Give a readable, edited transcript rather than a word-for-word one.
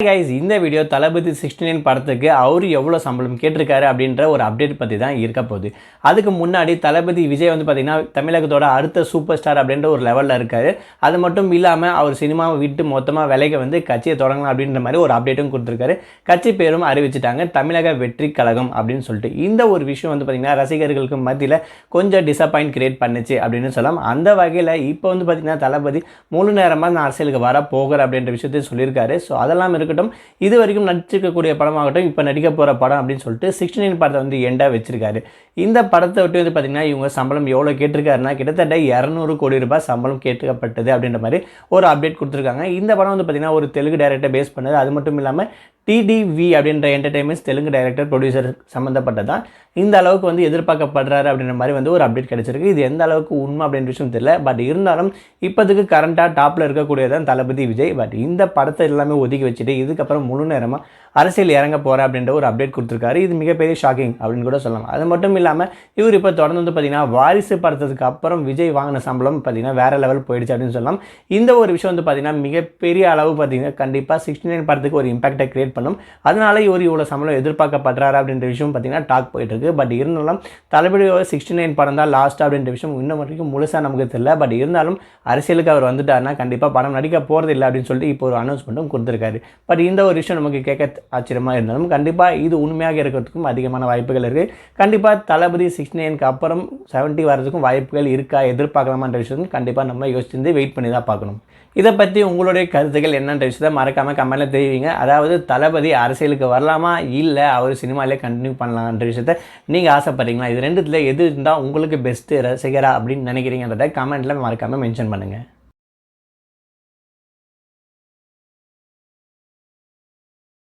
Guys, இந்த video தளபதி 69 படத்துக்கு அவர் எவ்வளோ சம்பளம் கேட்டிருக்காரு அப்படின்ற ஒரு அப்டேட் பற்றி தான் இருக்க போகுது. அதுக்கு முன்னாடி தளபதி விஜய் வந்து பார்த்திங்கன்னா தமிழகத்தோட அடுத்த சூப்பர் ஸ்டார் அப்படின்ற ஒரு லெவலில் இருக்கார். அது மட்டும் இல்லாமல் அவர் சினிமாவை விட்டு மொத்தமாக விலைக்கு வந்து கட்சியை தொடங்கலாம் அப்படின்ற மாதிரி ஒரு அப்டேட்டும் கொடுத்துருக்காரு. கட்சி பேரும் அறிவிச்சிட்டாங்க, தமிழக வெற்றி கழகம் அப்படின்னு சொல்லிட்டு. இந்த ஒரு விஷயம் வந்து பார்த்திங்கன்னா ரசிகர்களுக்கு மத்தியில் கொஞ்சம் டிசப்பாயிண்ட் கிரியேட் பண்ணுச்சு அப்படின்னு சொல்லலாம். அந்த வகையில் இப்போ வந்து பார்த்திங்கன்னா தளபதி முழு நேரமாக நான் அரசியலுக்கு வர போகிறேன் அப்படின்ற விஷயத்தையும் சொல்லியிருக்காரு. ஸோ அதெல்லாம் இது வரைக்கும் நடிச்சிருக்கக்கூடிய படமாகட்டும், இப்போ நடிக்க போகிற படம் அப்படின்னு சொல்லிட்டு 69 படத்தை வந்து எண்டாக வச்சிருக்காரு. இந்த படத்தை விட்டு வந்து பார்த்திங்கன்னா இவங்க சம்பளம் எவ்வளோ கேட்டிருக்காருன்னா கிட்டத்தட்ட 200 கோடி ரூபாய் சம்பளம் கேட்கப்பட்டது அப்படின்ற மாதிரி ஒரு அப்டேட் கொடுத்துருக்காங்க. இந்த படம் வந்து பார்த்திங்கன்னா ஒரு தெலுங்கு டைரக்டர் பேஸ் பண்ணது. அது மட்டும் இல்லாமல் டிடிவி அப்படின்ற என்டர்டைன்மெண்ட்ஸ் தெலுங்கு டைரக்டர் ப்ரொடியூசர் சம்மந்தப்பட்டதான் இந்த அளவுக்கு வந்து எதிர்பார்க்கப்படுறாரு அப்படின்ற மாதிரி வந்து ஒரு அப்டேட் கிடைச்சிருக்கு. இது எந்த அளவுக்கு உண்மை அப்படின்ற விஷயம் தெரியல. பட் இருந்தாலும் இப்போதுக்கு கரண்ட்டாக டாப்பில் இருக்கக்கூடியதான் தளபதி விஜய். பட் இந்த படத்தை எல்லாமே ஒதுக்கி வச்சுட்டு இதுக்கப்புறம் முழு நேரமாக அரசியல் இறங்க போகிறேன் அப்படின்ற ஒரு அப்டேட் கொடுத்துருக்காரு. இது மிகப்பெரிய ஷாக்கிங் அப்படின்னு கூட சொல்லலாம். அது மட்டும் இல்லாமல் இவர் இப்போ தொடர்ந்து வந்து பார்த்திங்கன்னா வாரிசு படத்துக்கு அப்புறம் விஜய் வாங்கின சம்பளம் பார்த்திங்கன்னா வேறு லெவல் போயிடுச்சு அப்படின்னு சொல்லலாம். இந்த ஒரு விஷயம் வந்து பார்த்திங்கன்னா மிகப்பெரிய அளவு பார்த்திங்கன்னா கண்டிப்பாக 69 படத்துக்கு ஒரு இம்பாக்டை கிரியேட் பண்ணும். அதனால இவர் இவ்வளோ சம்பளம் எதிர்பார்க்கப்படுறாரு அப்படின்ற விஷயம் பார்த்திங்கன்னா டாக் போயிட்டுருக்கு. பட் இருந்தாலும் தளபதியோட 69 படம் தான் லாஸ்ட் அப்படின்ற விஷயம் இன்னும் வரைக்கும் முழுசாக நமக்கு தெரியல. பட் இருந்தாலும் அரசியலுக்கு அவர் வந்துட்டாருன்னா கண்டிப்பாக படம் நடிக்க போகிறது இல்லை அப்படின்னு சொல்லிட்டு இப்போ ஒரு அனௌன்ஸ்மெண்ட்டும் கொடுத்துருக்காரு. பட் இந்த ஒரு விஷயம் நமக்கு கேட்க ஆச்சரியமாக இருந்தாலும் கண்டிப்பாக இது உண்மையாக இருக்கிறதுக்கும் அதிகமான வாய்ப்புகள் இருக்குது. கண்டிப்பாக தளபதி 69க்கு அப்புறம் 70 வரதுக்கும் வாய்ப்புகள் இருக்கா, எதிர்பார்க்கலாமான்ற விஷயம் கண்டிப்பாக நம்ம யோசிச்சு வெயிட் பண்ணி தான் பார்க்கணும். இதை பற்றி உங்களுடைய கருத்துக்கள் என்னன்ற விஷயத்தை மறக்காமல் கமெண்ட்டில் தெரிவிங்க. அதாவது தளபதி அரசியலுக்கு வரலாமா, இல்லை அவர் சினிமாவிலே கண்டினியூ பண்ணலான்ற விஷயத்தை நீங்கள் ஆசைப்படுறீங்களா? இது ரெண்டுத்தில் எது இருந்தால் உங்களுக்கு பெஸ்ட்டு ரசிகரா அப்படின்னு நினைக்கிறீங்கன்றதை கமெண்ட்டில் மறக்காமல் மென்ஷன் பண்ணுங்கள்.